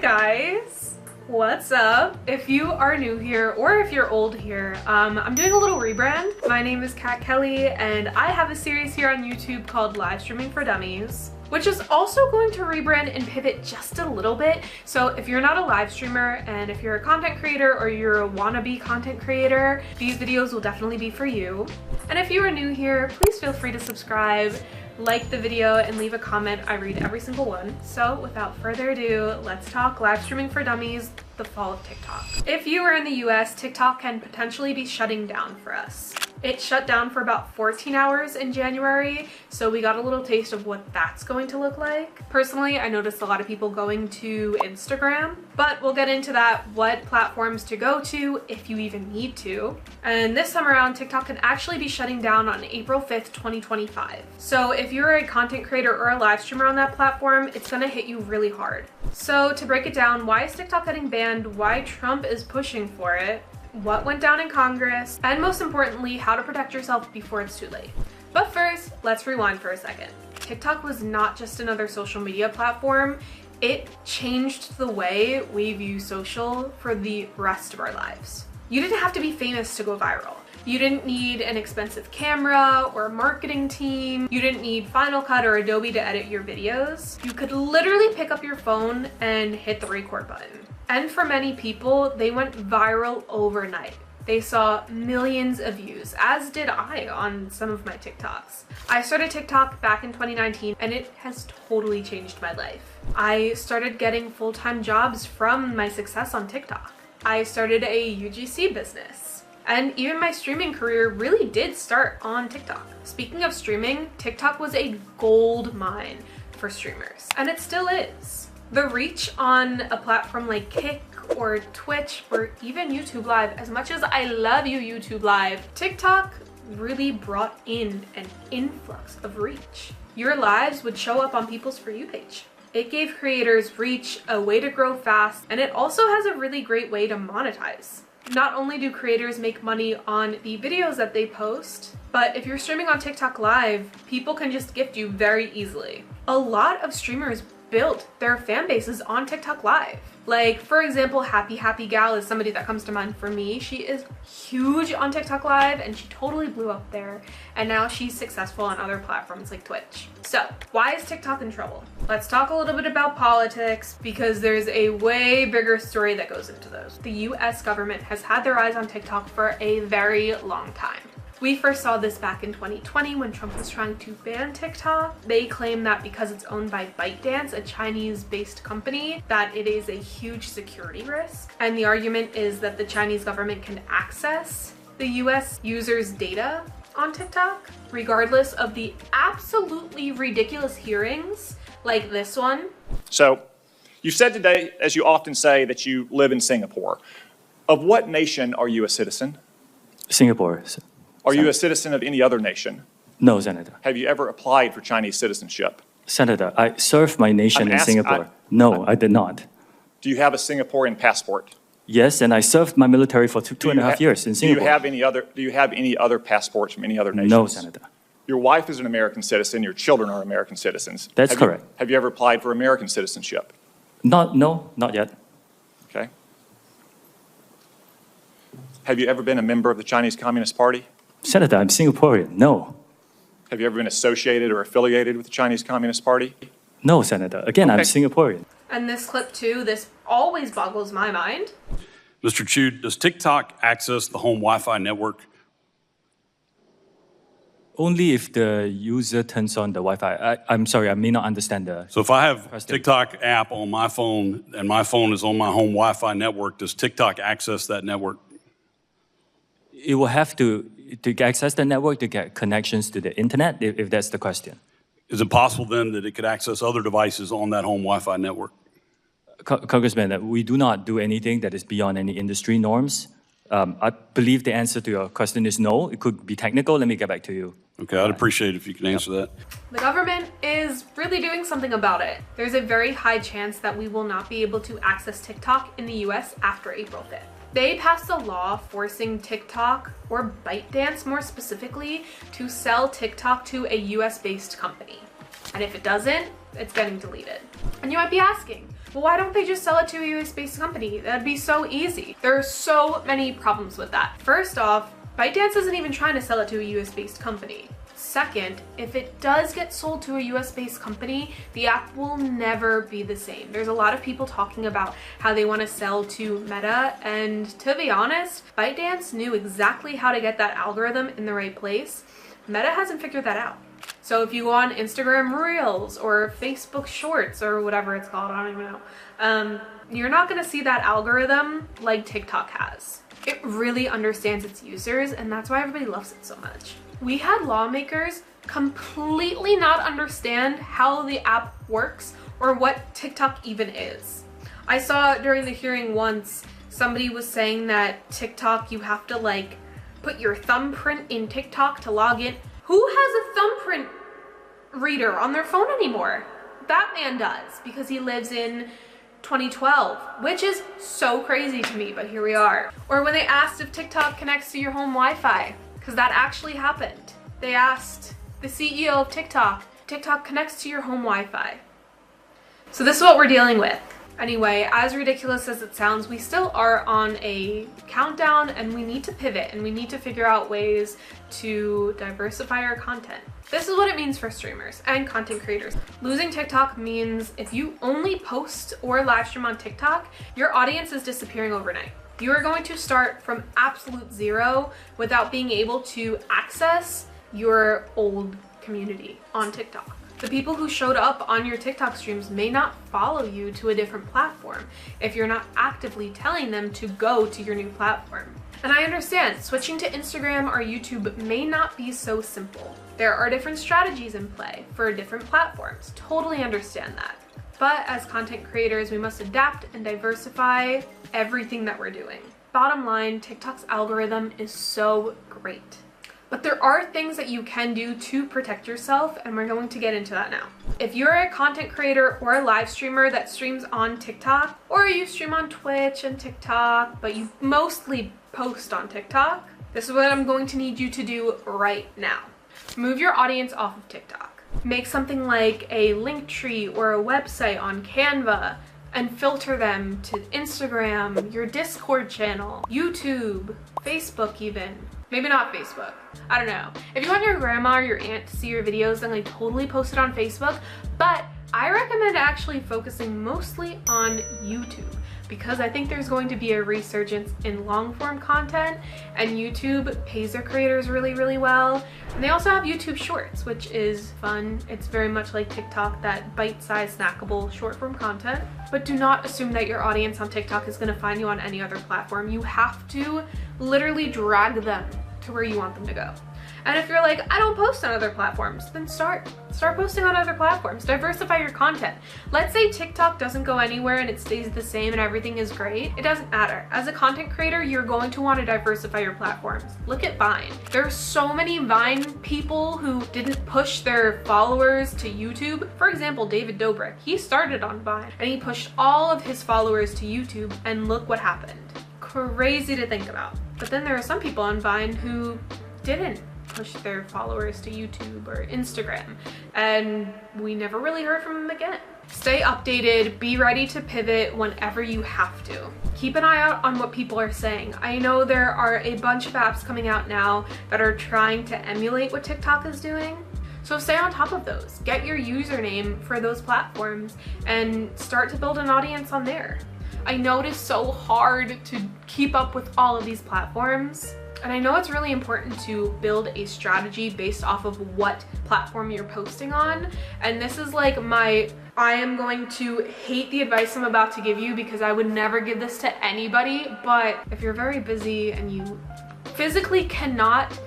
guys, what's up? If you are new here or if you're old here, I'm doing a little rebrand. My name is Kat Kelly and I have a series here on YouTube called Live Streaming for Dummies, which is also going to rebrand and pivot just a little bit. So if you're not a live streamer and if you're a content creator or you're a wannabe content creator, these videos will definitely be for you. And if you are new here, please feel free to subscribe, like the video, and leave a comment. I read every single one. So without further ado, let's talk live streaming for dummies, the fall of TikTok. If you are in the US, TikTok can potentially be shutting down for us. It shut down for about 14 hours in January, so we got a little taste of what that's going to look like. Personally, I noticed a lot of people going to Instagram, but we'll get into that, what platforms to go to if you even need to. And this time around, TikTok can actually be shutting down on April 5th, 2025. So if you're a content creator or a live streamer on that platform, it's gonna hit you really hard. So to break it down, why is TikTok getting banned? Why Trump is pushing for it? What went down in Congress, and most importantly, how to protect yourself before it's too late. But first, let's rewind for a second. TikTok was not just another social media platform, it changed the way we view social for the rest of our lives. You didn't have to be famous to go viral. You didn't need an expensive camera or a marketing team. You didn't need Final Cut or Adobe to edit your videos. You could literally pick up your phone and hit the record button. And for many people, they went viral overnight. They saw millions of views, as did I on some of my TikToks. I started TikTok back in 2019 and it has totally changed my life. I started getting full-time jobs from my success on TikTok. I started a UGC business. And even my streaming career really did start on TikTok. Speaking of streaming, TikTok was a gold mine for streamers, and it still is. The reach on a platform like Kick or Twitch or even YouTube Live, as much as I love you YouTube Live, TikTok really brought in an influx of reach. Your lives would show up on people's For You page. It gave creators reach, a way to grow fast, and it also has a really great way to monetize. Not only do creators make money on the videos that they post, but if you're streaming on TikTok Live, people can just gift you very easily. A lot of streamers built their fan bases on TikTok Live. Like, for example, Happy Gal is somebody that comes to mind for me. She is huge on TikTok Live and she totally blew up there. And now she's successful on other platforms like Twitch. So why is TikTok in trouble? Let's talk a little bit about politics because there's a way bigger story that goes into those. The US government has had their eyes on TikTok for a very long time. We first saw this back in 2020 when Trump was trying to ban TikTok. They claim that because it's owned by ByteDance, a Chinese-based company, that it is a huge security risk. And the argument is that the Chinese government can access the US users' data on TikTok, regardless of the absolutely ridiculous hearings like this one. So, you said today, as you often say, that you live in Singapore. Of what nation are you a citizen? Singapore. Are you a citizen of any other nation? No, Senator. Have you ever applied for Chinese citizenship? Senator, I served my nation in Singapore. No, I did not. Do you have a Singaporean passport? Yes, and I served my military for two and a half years in Singapore. Do you have any other passports from any other nations? No, Senator. Your wife is an American citizen, your children are American citizens. That's correct. Have you ever applied for American citizenship? No, not yet. Okay. Have you ever been a member of the Chinese Communist Party? Senator, I'm Singaporean. No. Have you ever been associated or affiliated with the Chinese Communist Party? No, Senator. Again, okay. I'm Singaporean. And this clip too, this always boggles my mind. Mr. Chu, does TikTok access the home Wi-Fi network? Only if the user turns on the Wi-Fi. I'm sorry, I may not understand the So if I have question. TikTok app on my phone and my phone is on my home Wi-Fi network, does TikTok access that network? It will have to access the network to get connections to the internet, if that's the question. Is it possible then that it could access other devices on that home Wi-Fi network? Congressman, we do not do anything that is beyond any industry norms. I believe the answer to your question is no. It could be technical. Let me get back to you. Okay, I'd appreciate it if you can answer that. The government is really doing something about it. There's a very high chance that we will not be able to access TikTok in the US after April 5th. They passed a law forcing TikTok, or ByteDance more specifically, to sell TikTok to a US-based company. And if it doesn't, it's getting deleted. And you might be asking, Well, why don't they just sell it to a US-based company? That'd be so easy. There are so many problems with that. First off, ByteDance isn't even trying to sell it to a US-based company. Second, if it does get sold to a US-based company, the app will never be the same. There's a lot of people talking about how they want to sell to Meta, and to be honest, ByteDance knew exactly how to get that algorithm in the right place. Meta hasn't figured that out. So if you go on Instagram Reels or Facebook Shorts or whatever it's called, I don't even know, you're not going to see that algorithm like TikTok has. It really understands its users, and that's why everybody loves it so much. We had lawmakers completely not understand how the app works or what TikTok even is. I saw during the hearing once, somebody was saying that TikTok, you have to like put your thumbprint in TikTok to log in. Who has a thumbprint reader on their phone anymore? That man does, because he lives in 2012, which is so crazy to me, but here we are. Or when they asked if TikTok connects to your home Wi-Fi, because that actually happened. They asked the CEO of TikTok, TikTok connects to your home Wi-Fi. So this is what we're dealing with. Anyway, as ridiculous as it sounds, we still are on a countdown, and we need to pivot, and we need to figure out ways to diversify our content. This is what it means for streamers and content creators. Losing TikTok means if you only post or live stream on TikTok, your audience is disappearing overnight. You are going to start from absolute zero without being able to access your old community on TikTok. The people who showed up on your TikTok streams may not follow you to a different platform if you're not actively telling them to go to your new platform. And I understand, switching to Instagram or YouTube may not be so simple. There are different strategies in play for different platforms. Totally understand that. But as content creators, we must adapt and diversify everything that we're doing. Bottom line, TikTok's algorithm is so great. But there are things that you can do to protect yourself, and we're going to get into that now. If you're a content creator or a live streamer that streams on TikTok, or you stream on Twitch and TikTok, but you mostly post on TikTok, this is what I'm going to need you to do right now. Move your audience off of TikTok. Make something like a Linktree or a website on Canva and filter them to Instagram, your Discord channel, YouTube, Facebook even. Maybe not Facebook. I don't know. If you want your grandma or your aunt to see your videos, then like totally post it on Facebook. But I recommend actually focusing mostly on YouTube, because I think there's going to be a resurgence in long form content, and YouTube pays their creators really, really well. And they also have YouTube Shorts, which is fun. It's very much like TikTok, that bite-sized snackable short form content. But do not assume that your audience on TikTok is gonna find you on any other platform. You have to literally drag them to where you want them to go. And if you're like, I don't post on other platforms, then start posting on other platforms. Diversify your content. Let's say TikTok doesn't go anywhere and it stays the same and everything is great. It doesn't matter. As a content creator, you're going to want to diversify your platforms. Look at Vine. There are so many Vine people who didn't push their followers to YouTube. For example, David Dobrik, he started on Vine and he pushed all of his followers to YouTube, and look what happened. Crazy to think about. But then there are some people on Vine who didn't push their followers to YouTube or Instagram, and we never really heard from them again. Stay updated, be ready to pivot whenever you have to. Keep an eye out on what people are saying. I know there are a bunch of apps coming out now that are trying to emulate what TikTok is doing. So stay on top of those. Get your username for those platforms and start to build an audience on there. I know it is so hard to keep up with all of these platforms, and I know it's really important to build a strategy based off of what platform you're posting on. And this is like I am going to hate the advice I'm about to give you, because I would never give this to anybody, but if you're very busy and you physically cannot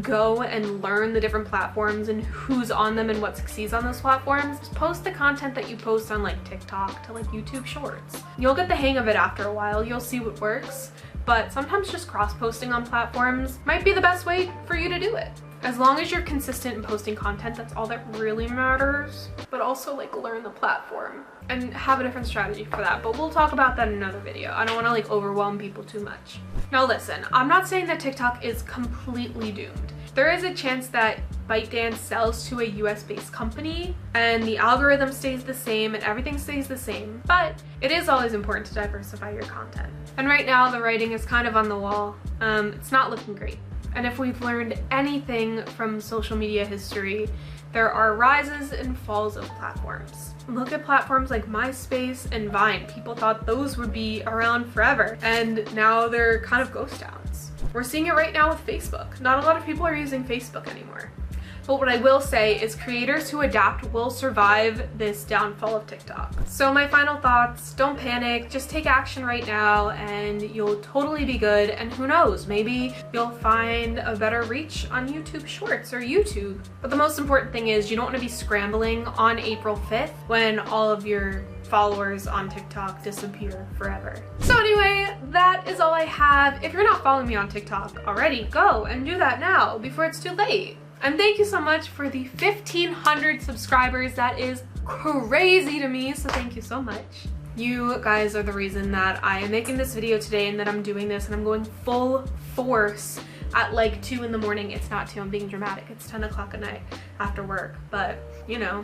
go and learn the different platforms and who's on them and what succeeds on those platforms, just post the content that you post on like TikTok to like YouTube Shorts. You'll get the hang of it after a while. You'll see what works, but sometimes just cross-posting on platforms might be the best way for you to do it. As long as you're consistent in posting content, that's all that really matters. But also like learn the platform and have a different strategy for that. But we'll talk about that in another video. I don't want to like overwhelm people too much. Now listen, I'm not saying that TikTok is completely doomed. There is a chance that ByteDance sells to a US-based company and the algorithm stays the same and everything stays the same, but it is always important to diversify your content. And right now the writing is kind of on the wall. It's not looking great. And if we've learned anything from social media history, there are rises and falls of platforms. Look at platforms like MySpace and Vine. People thought those would be around forever, and now they're kind of ghost towns. We're seeing it right now with Facebook. Not a lot of people are using Facebook anymore. But what I will say is creators who adapt will survive this downfall of TikTok. So my final thoughts, don't panic, just take action right now and you'll totally be good. And who knows, maybe you'll find a better reach on YouTube Shorts or YouTube. But the most important thing is you don't want to be scrambling on April 5th when all of your followers on TikTok disappear forever. So anyway, that is all I have. If you're not following me on TikTok already, go and do that now before it's too late. And thank you so much for the 1,500 subscribers. That is crazy to me, so thank you so much. You guys are the reason that I am making this video today and that I'm doing this, and I'm going full force at like 2 in the morning. It's not 2, I'm being dramatic. It's 10 o'clock at night after work, but you know,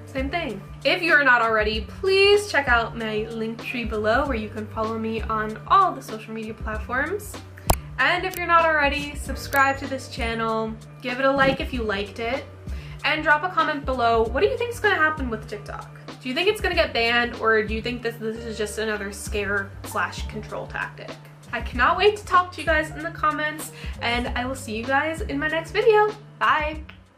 same thing. If you're not already, please check out my link tree below where you can follow me on all the social media platforms. And if you're not already, subscribe to this channel, give it a like if you liked it, and drop a comment below. What do you think is going to happen with TikTok? Do you think it's going to get banned, or do you think this is just another scare/control tactic? I cannot wait to talk to you guys in the comments, and I will see you guys in my next video. Bye!